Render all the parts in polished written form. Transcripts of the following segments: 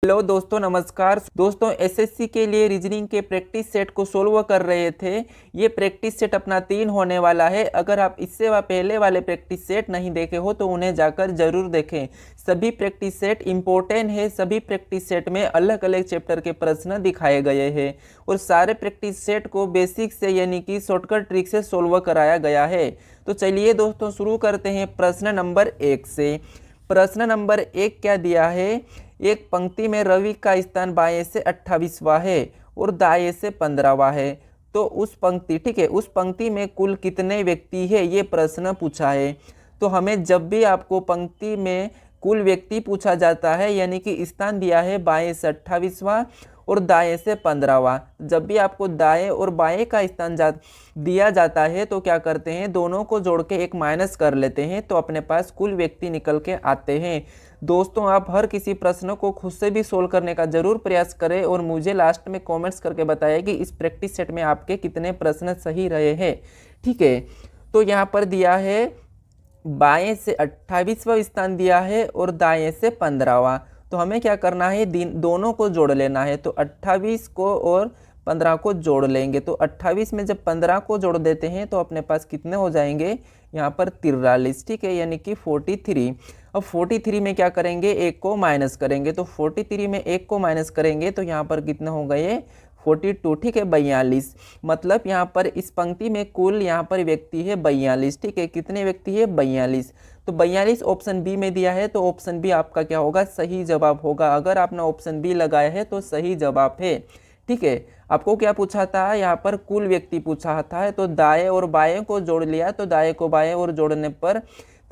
Hello दोस्तों, नमस्कार दोस्तों। एसएससी के लिए रीजनिंग के प्रैक्टिस सेट को सोल्व कर रहे थे। ये प्रैक्टिस सेट अपना 3 होने वाला है। अगर आप इससे पहले वाले प्रैक्टिस सेट नहीं देखे हो तो उन्हें जाकर जरूर देखें। सभी प्रैक्टिस सेट इम्पोर्टेंट है। सभी प्रैक्टिस सेट में अलग अलग चैप्टर के प्रश्न दिखाए गए हैं और सारे प्रैक्टिस सेट को बेसिक से यानी कि शॉर्टकट ट्रिक से सोल्व कराया गया है। तो चलिए दोस्तों शुरू करते हैं प्रश्न नंबर 1 से। प्रश्न नंबर 1 क्या दिया है? एक पंक्ति में रवि का स्थान बाएं से 28वां है और दाएं से 15वां है। तो उस पंक्ति, ठीक है, उस पंक्ति में कुल कितने व्यक्ति है, ये प्रश्न पूछा है। तो हमें जब भी आपको पंक्ति में कुल व्यक्ति पूछा जाता है यानी कि स्थान दिया है बाएं से 28वां और दाएं से 15वां, जब भी आपको दाएं और बाएं का स्थान दिया जाता है तो क्या करते हैं, दोनों को जोड़ के एक माइनस कर लेते हैं तो अपने पास कुल व्यक्ति निकल के आते हैं। दोस्तों, आप हर किसी प्रश्न को खुद से भी सोल्व करने का जरूर प्रयास करें और मुझे लास्ट में कमेंट्स करके बताएं कि इस प्रैक्टिस सेट में आपके कितने प्रश्न सही रहे हैं। ठीक है, तो यहाँ पर दिया है बाएं से 28वां स्थान दिया है और दाएं से 15वां। तो हमें क्या करना है, दोनों को जोड़ लेना है। तो 28 को और 15 को जोड़ लेंगे। तो 28 में जब 15 को जोड़ देते हैं तो अपने पास कितने हो जाएंगे, यहाँ पर 43, ठीक है, यानी कि 43। अब 43 में क्या करेंगे, एक को माइनस करेंगे। तो 43 में एक को माइनस करेंगे तो यहाँ पर कितने हो गए, 42, ठीक है, 42। मतलब यहाँ पर इस पंक्ति में कुल यहाँ पर व्यक्ति है 42, ठीक है। कितने व्यक्ति है, 42। तो 42 ऑप्शन बी में दिया है तो ऑप्शन बी आपका क्या होगा, सही जवाब होगा। अगर आपने ऑप्शन बी लगाया है तो सही जवाब है। ठीक है, आपको क्या पूछा था, यहाँ पर कुल व्यक्ति पूछा था, तो दाएं और बाएं को जोड़ लिया। तो दाएं को बाएं और जोड़ने पर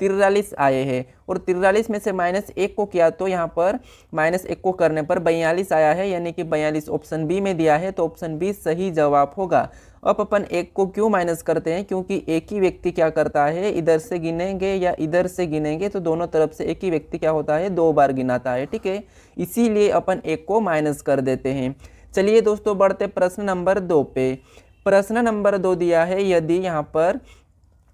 43 आए हैं और 43 में से -1 को किया तो यहाँ पर -1 को करने पर 42 आया है, यानी कि 42 ऑप्शन बी में दिया है तो ऑप्शन बी सही जवाब होगा। अब अपन 1 को क्यों माइनस करते हैं, क्योंकि एक ही व्यक्ति क्या करता है, इधर से गिनेंगे या इधर से गिनेंगे तो दोनों तरफ से एक ही व्यक्ति क्या होता है, 2 बार गिनाता है। ठीक है, इसीलिए अपन 1 को माइनस कर देते हैं। चलिए दोस्तों बढ़ते प्रश्न नंबर 2 पे। प्रश्न नंबर 2 दिया है, यदि यहाँ पर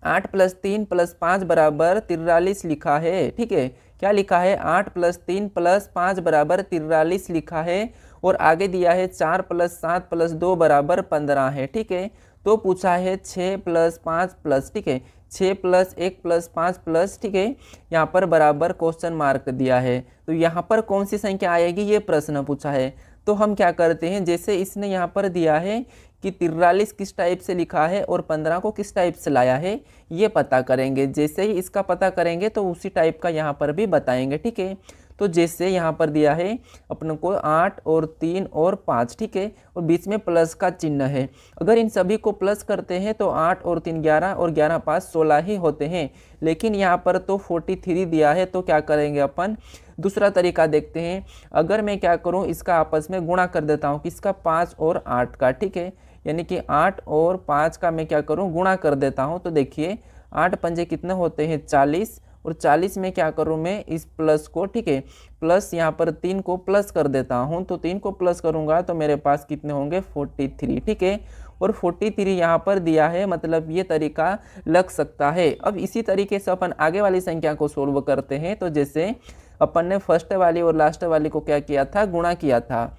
8 + 3 + 5 = 43 लिखा है। ठीक है, क्या लिखा है, 8 + 3 + 5 = 43 लिखा है और आगे दिया है 4 + 7 + 2 = 15 है। ठीक है, तो पूछा है 6 + 5 +, ठीक है, 6 + 1 + 5 +, ठीक है, यहाँ पर बराबर क्वेश्चन मार्क दिया है। तो यहाँ पर कौन सी संख्या आएगी, ये प्रश्न पूछा है। तो हम क्या करते हैं, जैसे इसने यहाँ पर दिया है कि 43 किस टाइप से लिखा है और 15 को किस टाइप से लाया है, ये पता करेंगे। जैसे ही इसका पता करेंगे तो उसी टाइप का यहाँ पर भी बताएंगे। ठीक है, तो जैसे यहाँ पर दिया है अपन को 8 और 3 और 5, ठीक है, और बीच में प्लस का चिन्ह है। अगर इन सभी को प्लस करते हैं तो 8 और 3 11 और 11 5 16 ही होते हैं, लेकिन यहाँ पर तो 43 दिया है। तो क्या करेंगे अपन, दूसरा तरीका देखते हैं। अगर मैं क्या करूँ, इसका आपस में गुणा कर देता हूँ, किसका, 5 और 8 का, ठीक है, यानी कि 8 और 5 का मैं क्या करूँ, गुणा कर देता हूँ। तो देखिए 8 पंजे कितने होते हैं, 40, और 40 में क्या करूँ मैं, इस प्लस को, ठीक है, प्लस यहाँ पर 3 को प्लस कर देता हूँ। तो 3 को प्लस करूँगा तो मेरे पास कितने होंगे, 43, ठीक है, और 43 यहाँ पर दिया है, मतलब ये तरीका लग सकता है। अब इसी तरीके से अपन आगे वाली संख्या को सोल्व करते हैं। तो जैसे अपन ने फर्स्ट वाली और लास्ट वाली को क्या किया था, गुणा किया था,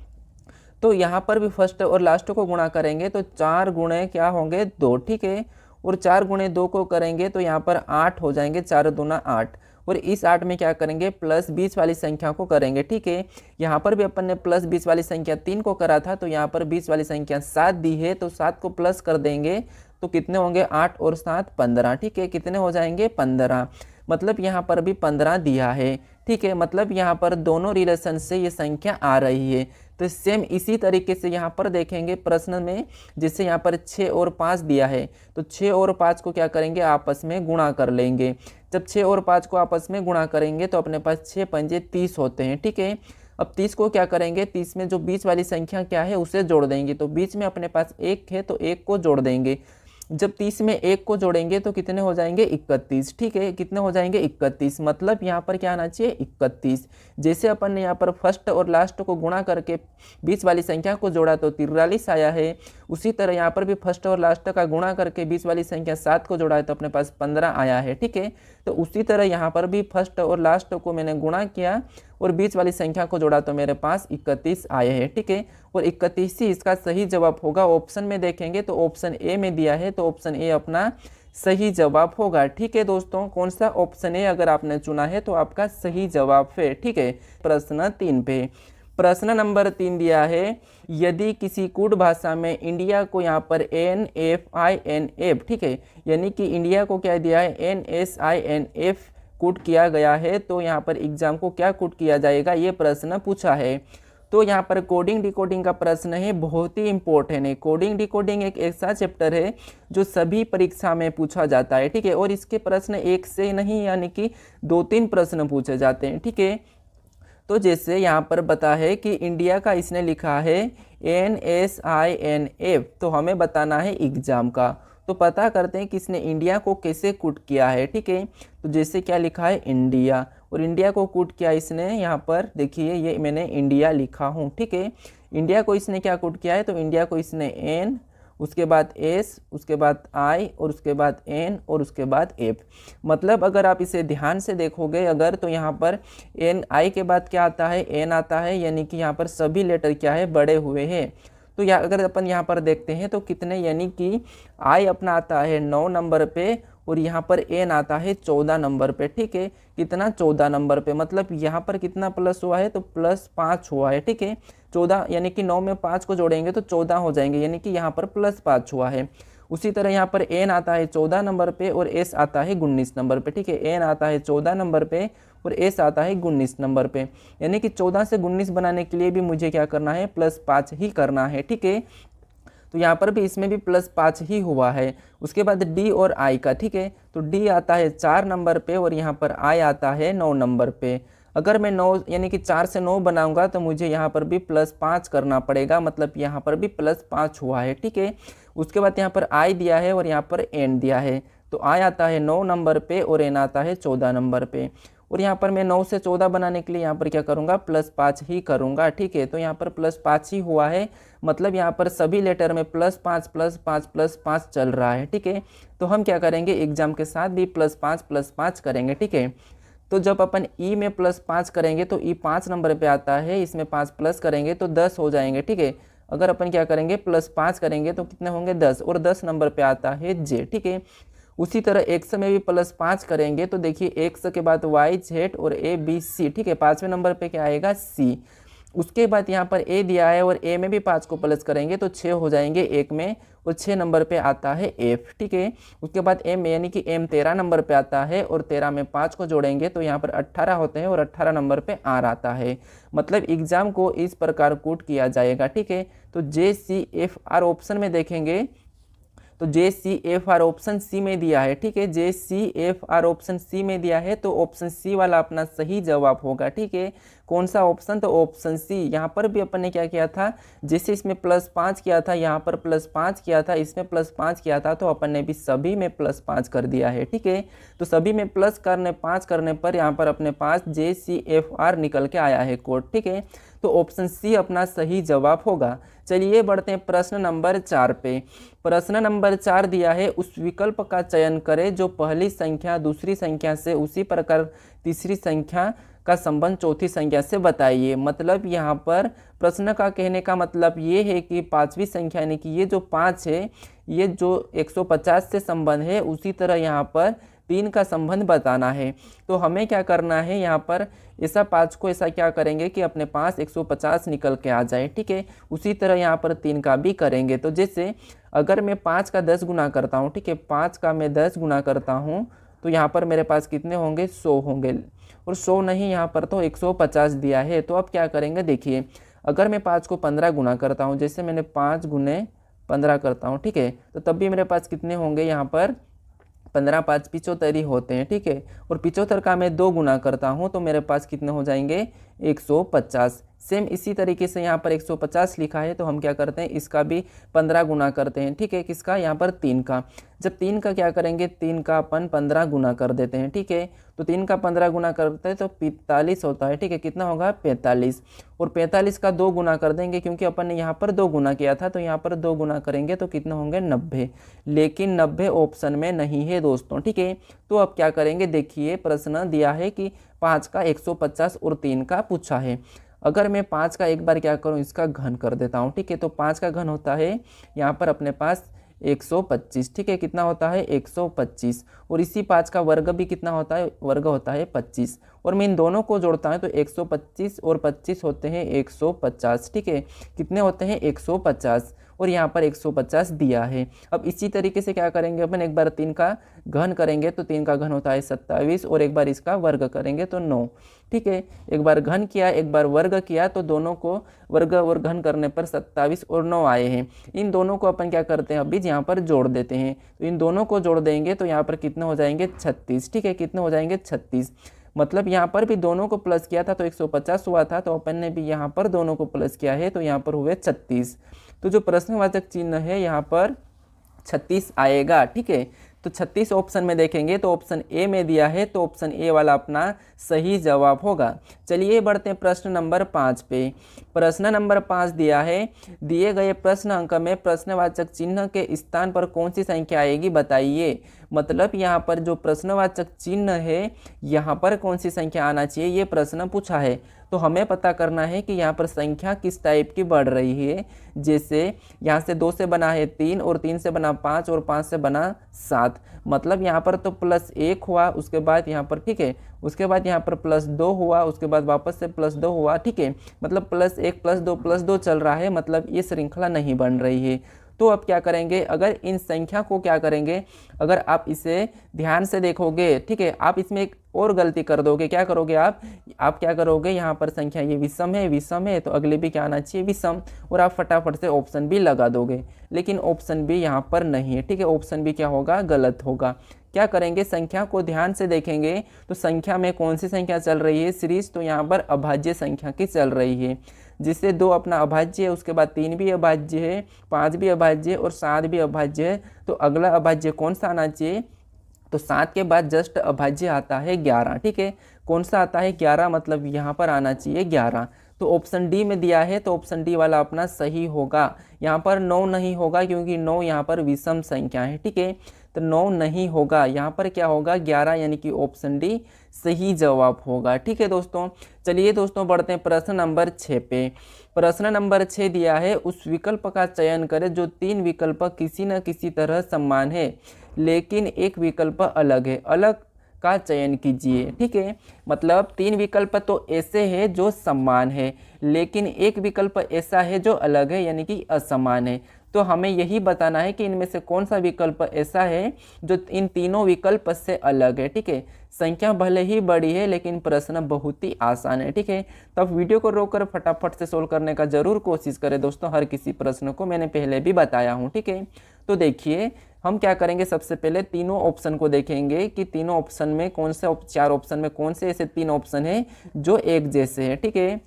तो यहाँ पर भी फर्स्ट और लास्ट को गुणा करेंगे तो 4 गुणे क्या होंगे, 2, ठीक है, और 4 गुणे 2 को करेंगे तो यहाँ पर 8 हो जाएंगे, 4 दूना 8, और इस 8 में क्या करेंगे, प्लस 20 वाली संख्या को करेंगे। ठीक है, यहाँ पर भी अपन ने प्लस 20 वाली संख्या 3 को करा था, तो यहाँ पर 20 वाली संख्या 7 दी है, तो 7 को प्लस कर देंगे तो कितने होंगे, 8 और 7 15, ठीक है, कितने हो जाएंगे, 15। मतलब यहाँ पर भी 15 दिया है। ठीक है, मतलब यहाँ पर दोनों रिलेशन से ये संख्या आ रही है। तो सेम इसी तरीके से यहाँ पर देखेंगे प्रश्न में, जैसे यहाँ पर 6 और 5 दिया है, तो 6 और 5 को क्या करेंगे, आपस में गुणा कर लेंगे। जब 6 और 5 को आपस में गुणा करेंगे तो अपने पास 6 पंजे 30 होते हैं। ठीक है, अब 30 को क्या करेंगे, 30 में जो बीच वाली संख्या क्या है उसे जोड़ देंगे। तो बीच में अपने पास 1 है तो 1 को जोड़ देंगे। जब 30 में 1 को जोड़ेंगे तो कितने हो जाएंगे, 31, ठीक है, कितने हो जाएंगे, 31। मतलब यहाँ पर क्या आना चाहिए, 31। जैसे अपन ने यहाँ पर फर्स्ट और लास्ट को गुणा करके बीच वाली संख्या को जोड़ा तो 43 आया है, उसी तरह यहाँ पर भी फर्स्ट और लास्ट का गुणा करके बीच वाली संख्या 7 को जोड़ा है तो अपने पास 15 आया है। ठीक है, तो उसी तरह यहाँ पर भी फर्स्ट और लास्ट को मैंने गुणा किया और बीच वाली संख्या को जोड़ा तो मेरे पास 31 आए हैं। ठीक है, और 31 ही इसका सही जवाब होगा। ऑप्शन में देखेंगे तो ऑप्शन ए में दिया है, तो ऑप्शन ए अपना सही जवाब होगा। ठीक है दोस्तों, कौन सा ऑप्शन ए अगर आपने चुना है तो आपका सही जवाब है। ठीक है, प्रश्न 3 पे प्रश्न नंबर 3 दिया है, यदि किसी कूट भाषा में इंडिया को यहाँ पर NFINF, ठीक है, यानी कि इंडिया को क्या दिया है NSINF कूट किया गया है, तो यहाँ पर एग्जाम को क्या कूट किया जाएगा, ये प्रश्न पूछा है। तो यहाँ पर कोडिंग डिकोडिंग का प्रश्न है, बहुत ही इंपॉर्टेंट है। कोडिंग डिकोडिंग एक ऐसा चैप्टर है जो सभी परीक्षा में पूछा जाता है। ठीक है, और इसके प्रश्न एक से नहीं यानी कि 2-3 प्रश्न पूछे जाते हैं। ठीक है, तो जैसे यहाँ पर बता है कि इंडिया का इसने लिखा है NSINF, तो हमें बताना है एग्जाम का। तो पता करते हैं कि इसने इंडिया को कैसे कूट किया है। ठीक है, तो जैसे क्या लिखा है इंडिया, और इंडिया को कूट किया इसने, यहाँ पर देखिए ये मैंने इंडिया लिखा हूँ। ठीक है, इंडिया को इसने क्या कूट किया है, तो इंडिया को इसने N, उसके बाद S, उसके बाद I, और उसके बाद N, और उसके बाद F। मतलब अगर आप इसे ध्यान से देखोगे अगर, तो यहाँ पर I के बाद क्या आता है, N आता है, यानी कि यहाँ पर सभी लेटर क्या है, बड़े हुए हैं। तो अगर अपन यहाँ पर देखते हैं तो कितने, यानी कि I अपना आता है 9 नंबर पे, और यहाँ पर N आता है 14 नंबर पे। ठीक है, कितना 14 नंबर पे, मतलब यहाँ पर कितना प्लस हुआ है, तो +5 हुआ है। ठीक है, 14 यानी कि 9 में 5 को जोड़ेंगे तो 14 हो जाएंगे, यानी कि यहाँ पर +5 हुआ है। उसी तरह यहाँ पर N आता है 14 नंबर पे और S आता है 19 नंबर पे। ठीक है, N आता है 14 नंबर पे और S आता है 19 नंबर पे, यानी कि 14 से 19 बनाने के लिए भी मुझे क्या करना है, +5 ही करना है। ठीक है, तो यहाँ पर भी इसमें भी +5 ही हुआ है। उसके बाद D और I का, ठीक है, तो D आता है 4 नंबर पे और यहाँ पर I आता है 9 नंबर पे। अगर मैं 9 यानी कि 4 से 9 बनाऊंगा तो मुझे यहाँ पर भी +5 करना पड़ेगा, मतलब यहाँ पर भी +5 हुआ है। ठीक है, उसके बाद यहाँ पर I दिया है और यहाँ पर N दिया है, तो I आता है 9 नंबर पे और N आता है 14 नंबर पे। और यहाँ पर मैं 9 से 14 बनाने के लिए यहाँ पर क्या करूँगा, +5 ही करूँगा। ठीक है, तो यहाँ पर +5 ही हुआ है, मतलब यहाँ पर सभी लेटर में +5 +5 +5 चल रहा है। ठीक है, तो हम क्या करेंगे, एग्जाम के साथ भी +5 +5 करेंगे। ठीक है, तो जब अपन ई में +5 करेंगे तो ई 5 नंबर पे आता है, इसमें 5 प्लस करेंगे तो 10 हो जाएंगे। ठीक है, अगर अपन क्या करेंगे +5 करेंगे तो कितने होंगे, 10, और 10 नंबर पे आता है जे। ठीक है, उसी तरह एक्स में भी +5 करेंगे तो देखिए एक्स के बाद वाई जेड और ए बी सी। ठीक है, 5वें नंबर पे क्या आएगा, सी। उसके बाद यहाँ पर ए दिया है और ए में भी 5 को प्लस करेंगे तो 6 हो जाएंगे एक में, और 6 नंबर पे आता है एफ। ठीक है, उसके बाद एम यानी कि एम 13 नंबर पे आता है और 13 में 5 को जोड़ेंगे तो यहाँ पर 18 होते हैं और 18 नंबर पे आर आता है। मतलब एग्जाम को इस प्रकार कूट किया जाएगा। ठीक है, तो JCFR ऑप्शन में देखेंगे तो JCFR ऑप्शन सी में दिया है। ठीक है, JCFR ऑप्शन सी में दिया है, तो ऑप्शन सी वाला अपना सही जवाब होगा। ठीक है, कौन सा ऑप्शन, तो ऑप्शन सी। यहाँ पर भी अपन ने क्या किया था, जैसे इसमें +5 किया था, यहाँ पर +5 किया था, इसमें +5 किया था, तो अपन ने भी सभी में +5 कर दिया है। ठीक है, तो सभी में +5 करने पर यहाँ पर अपने पास JCFR निकल के आया है कोड। ठीक है, तो ऑप्शन सी अपना सही जवाब होगा। चलिए बढ़ते हैं प्रश्न नंबर 4 पे। प्रश्न नंबर 4 दिया है, उस विकल्प का चयन करें जो पहली संख्या दूसरी संख्या से उसी प्रकार तीसरी संख्या का संबंध चौथी संख्या से बताइए। मतलब यहाँ पर प्रश्न का कहने का मतलब ये है कि पांचवी संख्या यानी कि ये जो 5 है, ये जो 150 से संबंध है, उसी तरह यहाँ पर 3 का संबंध बताना है। तो हमें क्या करना है, यहाँ पर ऐसा 5 को ऐसा क्या करेंगे कि अपने पास 150 निकल के आ जाए। ठीक है, उसी तरह यहाँ पर 3 का भी करेंगे। तो जैसे अगर मैं 5 का 10 गुना करता हूँ, ठीक है, 5 का मैं 10 गुना करता हूँ तो यहाँ पर मेरे पास कितने होंगे, 100 होंगे, और 100 नहीं, यहाँ पर तो 150 दिया है। तो अब क्या करेंगे, देखिए अगर मैं 5 को 15 गुना करता हूँ, जैसे मैंने 5 गुने 15 करता हूँ, ठीक है, तो तब भी मेरे पास कितने होंगे, यहाँ पर 15 5 75 ही होते हैं। ठीक है, और 75 का मैं 2 गुना करता हूँ तो मेरे पास कितने हो जाएंगे, 150। सेम इसी तरीके से यहाँ पर 150 लिखा है, तो हम क्या करते हैं, इसका भी 15 गुना करते हैं। ठीक है, किसका, यहाँ पर 3 का। जब 3 का क्या करेंगे, 3 का अपन 15 गुना कर देते हैं। ठीक है, तो 3 का 15 गुना करते हैं तो 45 होता है। ठीक है, कितना होगा, 45। और 45 का 2 गुना कर देंगे, क्योंकि अपन ने यहाँ पर 2 गुना किया था, तो यहाँ पर 2 गुना करेंगे तो कितना होंगे, 90। लेकिन 90 ऑप्शन में नहीं है दोस्तों। ठीक है, तो अब क्या करेंगे, देखिए प्रश्न दिया है कि 5 का 150 और 3 का पूछा है। अगर मैं 5 का एक बार क्या करूं, इसका घन कर देता हूं। ठीक है, तो 5 का घन होता है यहाँ पर अपने पास 125। ठीक है, कितना होता है, 125। और इसी 5 का वर्ग भी कितना होता है, वर्ग होता है 25। और मैं इन दोनों को जोड़ता हूं तो 125 और 25 होते हैं 150। ठीक है, कितने होते हैं, 150। और यहाँ पर 150 दिया है। अब इसी तरीके से क्या करेंगे अपन, एक बार 3 का घन करेंगे तो 3 का घन होता है 27, और एक बार इसका वर्ग करेंगे तो 9। ठीक है, एक बार घन किया, एक बार वर्ग किया, तो दोनों को वर्ग और घन करने पर 27 और 9 आए हैं। इन दोनों को अपन क्या करते हैं, अभी यहाँ पर जोड़ देते हैं। तो इन दोनों को जोड़ देंगे तो यहाँ पर कितने हो जाएंगे, 36। ठीक है, कितने हो जाएंगे, 36। मतलब यहाँ पर भी दोनों को प्लस किया था तो 150 हुआ था, तो अपन ने भी यहाँ पर दोनों को प्लस किया है तो यहाँ पर हुए 36। तो जो प्रश्नवाचक चिन्ह है यहाँ पर 36 आएगा। ठीक है, तो 36 ऑप्शन में देखेंगे तो ऑप्शन ए में दिया है, तो ऑप्शन ए वाला अपना सही जवाब होगा। चलिए बढ़ते हैं प्रश्न नंबर 5 पे। प्रश्न नंबर 5 दिया है, दिए गए प्रश्न अंक में प्रश्नवाचक चिन्ह के स्थान पर कौन सी संख्या आएगी बताइए। मतलब यहाँ पर जो प्रश्नवाचक चिन्ह है यहाँ पर कौन सी संख्या आना चाहिए, ये प्रश्न पूछा है। तो हमें पता करना है कि यहाँ पर संख्या किस टाइप की बढ़ रही है। जैसे यहाँ से 2 से बना है 3, और 3 से बना 5, और 5 से बना 7। मतलब यहाँ पर तो +1 हुआ, उसके बाद यहाँ पर, ठीक है, उसके बाद यहाँ पर +2 हुआ, उसके बाद वापस से +2 हुआ। ठीक है, मतलब +1 +2 चल रहा है, मतलब ये श्रृंखला नहीं बन रही है। तो अब क्या करेंगे, अगर इन संख्या को क्या करेंगे, अगर आप इसे ध्यान से देखोगे, ठीक है, आप इसमें एक और गलती कर दोगे। क्या करोगे आप क्या करोगे, यहाँ पर संख्या ये विषम है, तो अगले भी क्या आना चाहिए, विषम, और आप फटाफट से ऑप्शन बी लगा दोगे। लेकिन ऑप्शन बी यहाँ पर नहीं है। ठीक है, ऑप्शन बी क्या होगा, गलत होगा। क्या करेंगे, संख्या को ध्यान से देखेंगे तो संख्या में कौन सी संख्या चल रही है, सीरीज, तो यहाँ पर अभाज्य संख्या की चल रही है। जिससे 2 अपना अभाज्य है, उसके बाद 3 भी अभाज्य है, 5 भी अभाज्य है, और 7 भी अभाज्य है। तो अगला अभाज्य कौन सा आना चाहिए, तो 7 के बाद जस्ट अभाज्य आता है 11। ठीक है, कौन सा आता है, 11, मतलब यहाँ पर आना चाहिए 11। तो ऑप्शन डी में दिया है, तो ऑप्शन डी वाला अपना सही होगा। यहाँ पर 9 नहीं होगा, क्योंकि 9 यहाँ पर विषम संख्या है। ठीक है, तो 9 नहीं होगा, यहाँ पर क्या होगा, 11, यानी कि ऑप्शन डी सही जवाब होगा। ठीक है दोस्तों, चलिए दोस्तों बढ़ते हैं प्रश्न नंबर 6 पे। प्रश्न नंबर 6 दिया है, उस विकल्प का चयन करें जो 3 विकल्प किसी न किसी तरह समान है, लेकिन एक विकल्प अलग है। अलग का चयन कीजिए। ठीक है, मतलब 3 विकल्प तो ऐसे हैं जो समान है, लेकिन एक विकल्प ऐसा है जो अलग है, यानी कि असमान है। तो हमें यही बताना है कि इनमें से कौन सा विकल्प ऐसा है जो इन तीनों विकल्प से अलग है। ठीक है, संख्या भले ही बड़ी है, लेकिन प्रश्न बहुत ही आसान है। ठीक है, तो आप वीडियो को रोककर फटाफट से सोल्व करने का जरूर कोशिश करें दोस्तों। हर किसी प्रश्न को मैंने पहले भी बताया हूँ। ठीक है, तो देखिए हम क्या करेंगे, सबसे पहले तीनों ऑप्शन को देखेंगे कि तीनों ऑप्शन में कौन से, 4 ऑप्शन में कौन से ऐसे 3 ऑप्शन है जो एक जैसे हैं। ठीक है,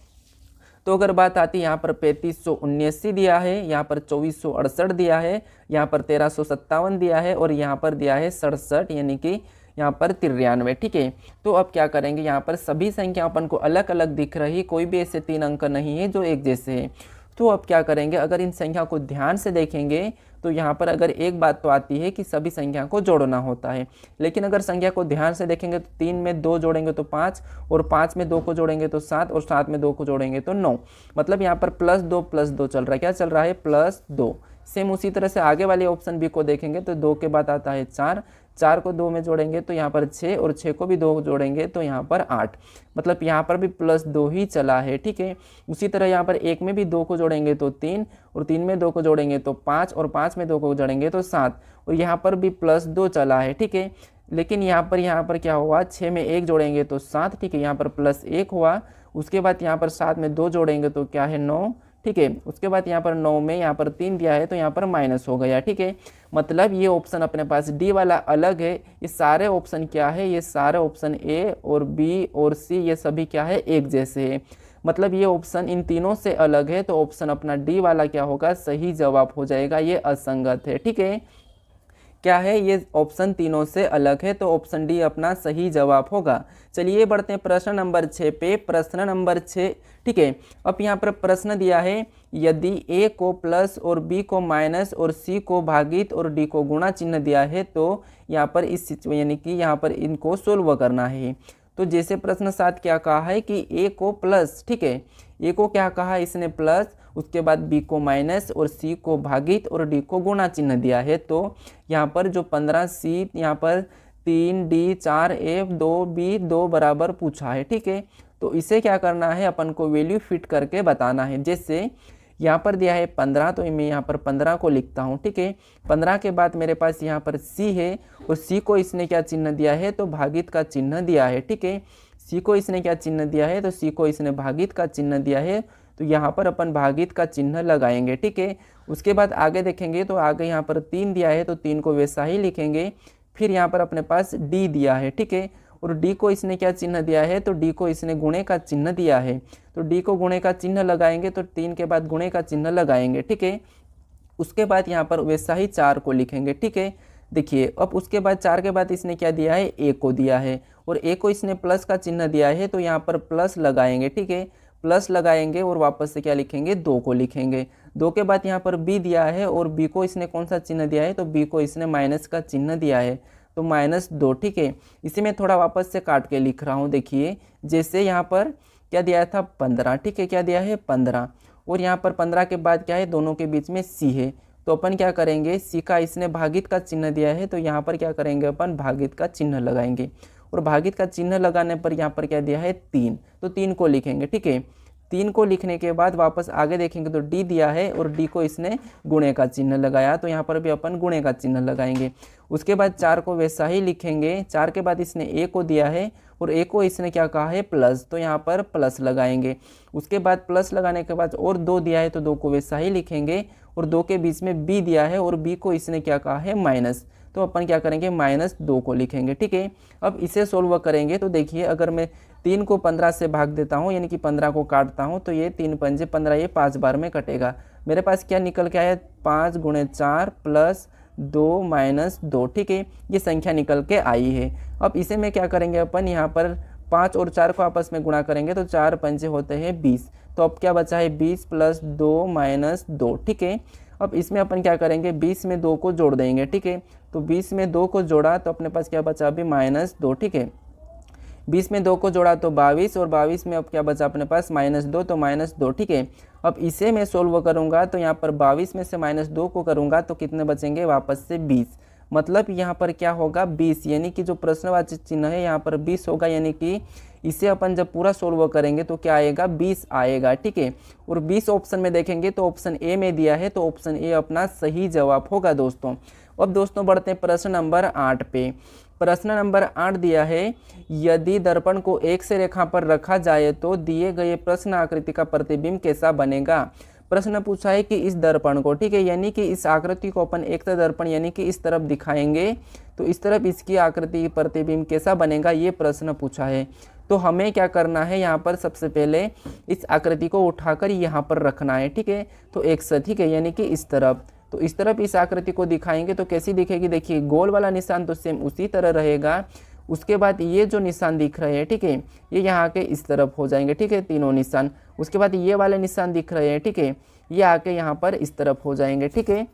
तो अगर बात आती है, यहाँ पर 3579 दिया है, यहाँ पर 2468 दिया है, यहाँ पर 1357 दिया है, और यहाँ पर दिया है 67, यानी कि यहाँ पर 93। ठीक है, तो अब क्या करेंगे, यहाँ पर सभी संख्या अपन को अलग अलग दिख रही, कोई भी ऐसे 3 अंक नहीं है जो एक जैसे है। तो अब क्या करेंगे, अगर इन संख्या को ध्यान से देखेंगे तो यहाँ पर अगर एक बात तो आती है कि सभी संख्या को जोड़ना होता है। लेकिन अगर संख्या को ध्यान से देखेंगे तो 3 में 2 जोड़ेंगे तो 5, और 5 में 2 को जोड़ेंगे तो 7, और 7 में 2 को जोड़ेंगे तो 9। मतलब यहाँ पर +2 चल रहा है। क्या चल रहा है, +2। सेम उसी तरह से आगे वाले ऑप्शन बी को देखेंगे तो 2 के बाद आता है 4, 4 को 2 में जोड़ेंगे तो यहाँ पर 6, और 6 को भी 2 जोड़ेंगे तो यहाँ पर 8। मतलब यहाँ पर भी +2 ही चला है। ठीक है, उसी तरह यहाँ पर 1 में भी 2 को जोड़ेंगे तो 3, और 3 में 2 को जोड़ेंगे तो 5, और 5 में 2 को जोड़ेंगे तो 7, और यहाँ पर भी +2 चला है। ठीक है, लेकिन यहाँ पर क्या हुआ, 6 में 1 जोड़ेंगे तो 7। ठीक है, यहाँ पर +1 हुआ। उसके बाद यहाँ पर 7 में 2 जोड़ेंगे तो क्या है, 9। ठीक है, उसके बाद यहाँ पर 9 में यहाँ पर 3 दिया है तो यहाँ पर माइनस हो गया। ठीक है, मतलब ये ऑप्शन अपने पास डी वाला अलग है। ये सारे ऑप्शन क्या है, ये सारे ऑप्शन ए और बी और सी ये सभी क्या है, एक जैसे है। मतलब ये ऑप्शन इन तीनों से अलग है, तो ऑप्शन अपना डी वाला क्या होगा, सही जवाब हो जाएगा, ये असंगत है। ठीक है, क्या है, ये ऑप्शन तीनों से अलग है, तो ऑप्शन डी अपना सही जवाब होगा। चलिए बढ़ते हैं प्रश्न नंबर 6 पे। प्रश्न नंबर 6, ठीक है, अब यहाँ पर प्रश्न दिया है, यदि ए को प्लस और बी को माइनस और सी को भागित और डी को गुणा चिन्ह दिया है, तो यहाँ पर इस यानी कि यहाँ पर इनको सोल्व करना है। तो जैसे प्रश्न 7 क्या कहा है कि ए को प्लस, ठीक है, ए को क्या कहा इसने प्लस, उसके बाद बी को माइनस और सी को भागित और डी को गुणा चिन्ह दिया है। तो यहाँ पर जो 15 सी, यहाँ पर 3 डी 4 ए 2 बी 2 बराबर पूछा है। ठीक है, तो इसे क्या करना है, अपन को वैल्यू फिट करके बताना है। जैसे यहाँ पर दिया है 15, तो मैं यहाँ पर 15 को लिखता हूँ। ठीक है, 15 के बाद मेरे पास यहाँ पर सी है, और सी को इसने क्या चिन्ह दिया है, तो भागित का चिन्ह दिया है। ठीक है, सी को इसने क्या चिन्ह दिया है, तो सी को इसने भागित का चिन्ह दिया है, तो यहाँ पर अपन भागित का चिन्ह लगाएंगे। ठीक है, उसके बाद आगे देखेंगे तो आगे यहाँ पर 3 दिया है, तो 3 को वैसा ही लिखेंगे। फिर यहाँ पर अपने पास डी दिया है। ठीक है, और डी को इसने क्या चिन्ह दिया है, तो डी को इसने गुणे का चिन्ह दिया है, तो डी को गुणे का चिन्ह लगाएंगे, तो 3 के बाद गुणे का चिन्ह लगाएंगे। ठीक है, उसके बाद यहाँ पर वैसा ही 4 को लिखेंगे। ठीक है, देखिए अब उसके बाद 4 के बाद इसने क्या दिया है, ए को दिया है, और ए को इसने प्लस का चिन्ह दिया है, तो यहाँ पर प्लस लगाएंगे। ठीक है, प्लस लगाएंगे और वापस से क्या लिखेंगे, 2 को लिखेंगे। 2 के बाद यहाँ पर बी दिया है, और बी को इसने कौन सा चिन्ह दिया है, तो बी को इसने माइनस का चिन्ह दिया है, तो -2। ठीक है, इसे मैं थोड़ा वापस से काट के लिख रहा हूँ। देखिए जैसे यहाँ पर क्या दिया था 15, ठीक है, क्या दिया है 15, और यहाँ पर 15 के बाद क्या है, दोनों के बीच में सी है, तो अपन क्या करेंगे, सी का इसने भागित का चिन्ह दिया है, तो यहाँ पर क्या करेंगे, अपन भागित का चिन्ह लगाएंगे, और भागित का चिन्ह लगाने पर यहाँ पर क्या दिया है 3, तो 3 को लिखेंगे। ठीक है, 3 को लिखने के बाद वापस आगे देखेंगे तो डी दिया है, और डी को इसने गुणे का चिन्ह लगाया, तो यहाँ पर भी अपन गुणे का चिन्ह लगाएंगे। उसके बाद 4 को वैसा ही लिखेंगे। 4 के बाद इसने ए को दिया है, और ए को इसने क्या कहा है प्लस, तो यहाँ पर प्लस लगाएंगे। उसके बाद प्लस लगाने के बाद और 2 दिया है, तो 2 को वैसा ही लिखेंगे, और 2 के बीच में बी दिया है, और बी को इसने क्या कहा है माइनस, तो अपन क्या करेंगे -2 को लिखेंगे। ठीक है, अब इसे सोल्व करेंगे तो देखिए अगर मैं 3 को 15 से भाग देता हूँ, यानी कि 15 को काटता हूँ, तो ये 3 पंजे 15, ये 5 बार में कटेगा। मेरे पास क्या निकल के आया, 5 × 4 + 2 - 2। ठीक है, ये संख्या निकल के आई है। अब इसे में क्या करेंगे, अपन यहाँ पर 5 और 4 को आपस में गुणा करेंगे, तो 4 पंजे होते हैं 20, तो अब क्या बचा है 20 + 2 - 2। ठीक है, अब इसमें अपन क्या करेंगे, 20 में 2 को जोड़ देंगे। ठीक है, तो 20 में 2 को जोड़ा तो अपने पास क्या बचा अभी -2। ठीक है, 20 में 2 को जोड़ा तो 22, और 22 में अब क्या बचा अपने पास -2, तो -2। ठीक है, अब इसे मैं सोल्व करूंगा तो यहाँ पर 22 में से -2 को करूंगा तो कितने बचेंगे, वापस से 20। मतलब यहाँ पर क्या होगा 20, यानी कि जो प्रश्नवाची चिन्ह है यहाँ पर 20 होगा, यानी कि इसे अपन जब पूरा सोल्व करेंगे तो क्या आएगा 20 आएगा। ठीक है, और 20 ऑप्शन में देखेंगे तो ऑप्शन ए में दिया है, तो ऑप्शन ए अपना सही जवाब होगा दोस्तों। अब दोस्तों बढ़ते हैं प्रश्न नंबर 8 पे। प्रश्न नंबर 8 दिया है, यदि दर्पण को एक से रेखा पर रखा जाए तो दिए गए प्रश्न आकृति का प्रतिबिंब कैसा बनेगा। प्रश्न पूछा है कि इस दर्पण को, ठीक है, यानी कि इस आकृति को अपन एक दर्पण यानी कि इस तरफ दिखाएंगे तो इस तरफ इसकी आकृति प्रतिबिंब कैसा बनेगा, ये प्रश्न पूछा है। तो हमें क्या करना है, यहाँ पर सबसे पहले इस आकृति को उठाकर यहाँ पर रखना है। ठीक है, तो एक ठीक है, यानी कि इस तरफ, तो इस तरफ इस आकृति को दिखाएंगे तो कैसी दिखेगी, देखिए गोल वाला निशान तो सेम उसी तरह रहेगा। उसके बाद ये जो निशान दिख रहे हैं, ठीक है, ये यहाँ के इस तरफ हो जाएंगे। ठीक है, तीनों निशान। उसके बाद ये वाले निशान दिख रहे हैं, ठीक है, ये आके यहाँ पर इस तरफ हो जाएंगे। ठीक है,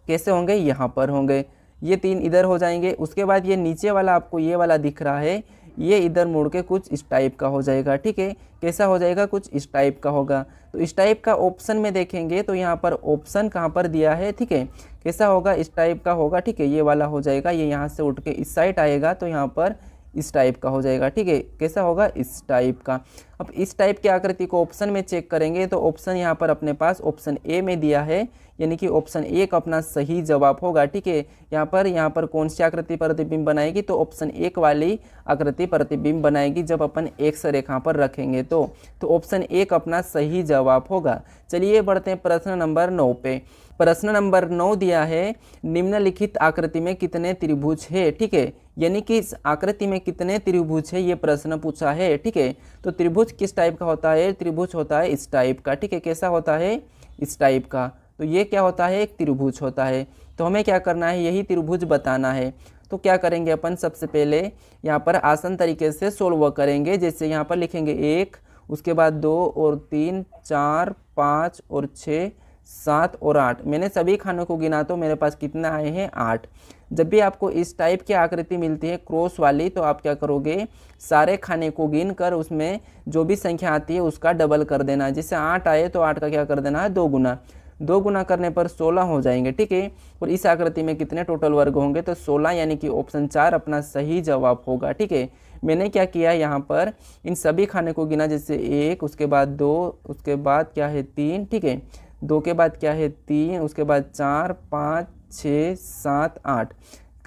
कैसे होंगे, यहाँ पर होंगे, ये 3 इधर हो जाएंगे। उसके बाद ये नीचे वाला आपको ये वाला दिख रहा है, ये इधर मुड़ के कुछ इस टाइप का हो जाएगा। ठीक है, कैसा हो जाएगा, कुछ इस टाइप का होगा। तो इस टाइप का ऑप्शन में देखेंगे तो यहाँ पर ऑप्शन कहाँ पर दिया है, ठीक है, कैसा होगा, इस टाइप का होगा। ठीक है, ये वाला हो जाएगा, ये यहाँ से उठ के इस साइड आएगा तो यहाँ पर इस टाइप का हो जाएगा। ठीक है, कैसा होगा, इस टाइप का। अब इस टाइप की आकृति को ऑप्शन में चेक करेंगे तो ऑप्शन यहाँ पर अपने पास ऑप्शन ए में दिया है, यानी कि ऑप्शन ए का अपना सही जवाब होगा। ठीक है, यहाँ पर कौन सी आकृति प्रतिबिंब बनाएगी, तो ऑप्शन 1 वाली आकृति प्रतिबिंब बनाएगी जब अपन एक रेखा पर रखेंगे तो ऑप्शन 1 अपना सही जवाब होगा। चलिए बढ़ते हैं प्रश्न नंबर 9 पे। प्रश्न नंबर 9 दिया है, निम्नलिखित आकृति में कितने त्रिभुज है। ठीक है, यानी कि इस आकृति में कितने त्रिभुज है ये प्रश्न पूछा है। ठीक है, तो त्रिभुज किस टाइप का होता है, त्रिभुज होता है इस टाइप का। ठीक है, कैसा होता है, इस टाइप का। तो ये क्या होता है, एक त्रिभुज होता है। तो हमें क्या करना है, यही त्रिभुज बताना है। तो क्या करेंगे अपन, सबसे पहले यहाँ पर आसान तरीके से सोल्व करेंगे। जैसे यहाँ पर लिखेंगे 1, उसके बाद 2 और 3, 4, 5 और 6, 7 और 8। मैंने सभी खानों को गिना तो मेरे पास कितना आए हैं, 8। जब भी आपको इस टाइप की आकृति मिलती है क्रॉस वाली, तो आप क्या करोगे, सारे खाने को गिन कर उसमें जो भी संख्या आती है उसका डबल कर देना। जैसे 8 आए तो 8 का क्या कर देना है, 2 गुना। 2 गुना करने पर 16 हो जाएंगे। ठीक है, और इस आकृति में कितने टोटल वर्ग होंगे, तो 16, यानी कि ऑप्शन 4 अपना सही जवाब होगा। ठीक है, मैंने क्या किया, यहाँ पर इन सभी खाने को गिना। जैसे 1, उसके बाद 2, उसके बाद क्या है 3। ठीक है, 2 के बाद क्या है 3, उसके बाद 4, 5, 6, 7, 8।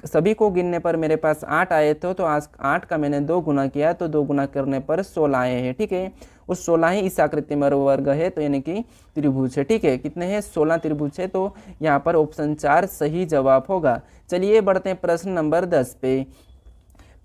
सभी को गिनने पर मेरे पास 8 आए थे, तो आज 8 का मैंने 2 गुना किया, तो 2 गुना करने पर 16 आए हैं। ठीक है, उस 16 ही इस आकृति में वर्ग है, तो यानी कि त्रिभुज है। ठीक है, कितने हैं, 16 त्रिभुज है। तो यहाँ पर ऑप्शन 4 सही जवाब होगा। चलिए बढ़ते हैं प्रश्न नंबर 10 पे।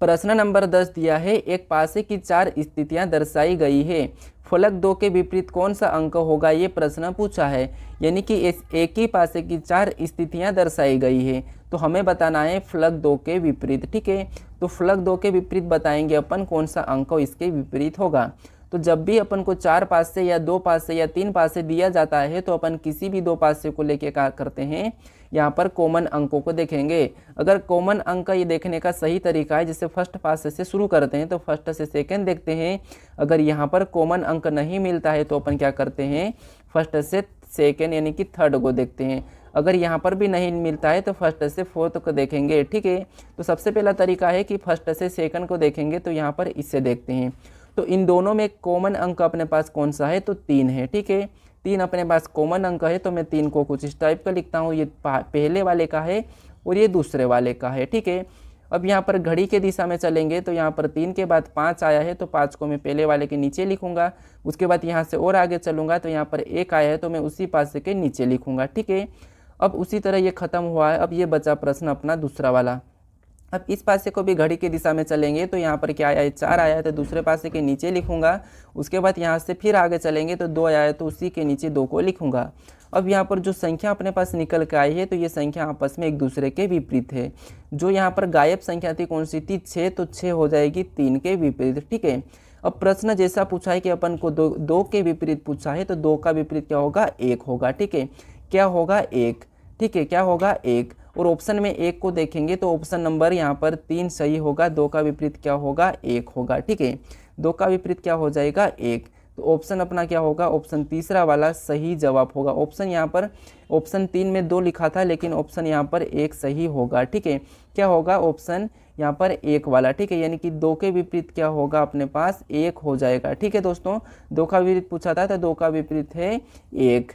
प्रश्न नंबर 10 दिया है, एक पासे की 4 स्थितियां दर्शाई गई है, फलक 2 के विपरीत कौन सा अंक होगा, ये प्रश्न पूछा है। यानी कि इस एक ही पासे की 4 स्थितियां दर्शाई गई है, तो हमें बताना है फलक 2 के विपरीत। ठीक है, तो फलक 2 के विपरीत बताएंगे अपन कौन सा अंक इसके विपरीत होगा। तो जब भी अपन को 4 पासे या 2 पासे या 3 पासे दिया जाता है, तो अपन किसी भी 2 पासे को लेके क्या करते हैं, यहाँ पर कॉमन अंकों को देखेंगे। अगर कॉमन अंक ये देखने का सही तरीका है, जैसे फर्स्ट पासे से शुरू करते हैं तो फर्स्ट से सेकंड देखते हैं। अगर यहाँ पर कॉमन अंक नहीं मिलता है तो अपन क्या करते हैं, फर्स्ट से सेकंड यानी कि थर्ड को देखते हैं। अगर यहाँ पर भी नहीं मिलता है तो फर्स्ट से फोर्थ को देखेंगे। ठीक है, तो सबसे पहला तरीका है कि फर्स्ट से सेकंड को देखेंगे, तो यहाँ पर इससे देखते हैं। तो इन दोनों में कॉमन अंक अपने पास कौन सा है, तो 3 है। ठीक है, 3 अपने पास कॉमन अंक है, तो मैं 3 को कुछ इस टाइप का लिखता हूँ। ये पहले वाले का है और ये दूसरे वाले का है। ठीक है, अब यहाँ पर घड़ी के दिशा में चलेंगे, तो यहाँ पर 3 के बाद 5 आया है, तो 5 को मैं पहले वाले के नीचे लिखूंगा। उसके बाद यहाँ से और आगे चलूंगा, तो यहाँ पर 1 आया है, तो मैं उसी पासे के नीचे लिखूंगा। ठीक है, अब उसी तरह ये खत्म हुआ है। अब ये बचा प्रश्न अपना दूसरा वाला। अब इस पासे को भी घड़ी की दिशा में चलेंगे, तो यहाँ पर क्या आया है, 4 आया है, तो दूसरे पासे के नीचे लिखूंगा। उसके बाद यहाँ से फिर आगे चलेंगे, तो 2 आया है, तो उसी के नीचे 2 को लिखूंगा। अब यहाँ पर जो संख्या अपने पास निकल के आई है, तो ये संख्या आपस में एक दूसरे के विपरीत है। जो यहाँ पर गायब संख्या थी कौन सी थी, 6, तो 6 हो जाएगी 3 के विपरीत। ठीक है, अब प्रश्न जैसा पूछा है कि अपन को 2 के विपरीत पूछा है, तो 2 का विपरीत क्या होगा, 1 होगा। ठीक है, क्या होगा, 1। ठीक है, क्या होगा, 1। और ऑप्शन में 1 को देखेंगे, तो ऑप्शन नंबर यहाँ पर 3 सही होगा। 2 का विपरीत क्या होगा, 1 होगा। ठीक है, 2 का विपरीत क्या हो जाएगा, 1। तो ऑप्शन अपना क्या होगा, ऑप्शन तीसरा वाला सही जवाब होगा। ऑप्शन यहाँ पर ऑप्शन 3 में 2 लिखा था, लेकिन ऑप्शन यहाँ पर 1 सही होगा। ठीक है, क्या होगा, ऑप्शन यहाँ पर 1 वाला। ठीक है, यानी कि 2 के विपरीत क्या होगा, अपने पास 1 हो जाएगा। ठीक है दोस्तों, 2 का विपरीत पूछा था, तो 2 का विपरीत है 1।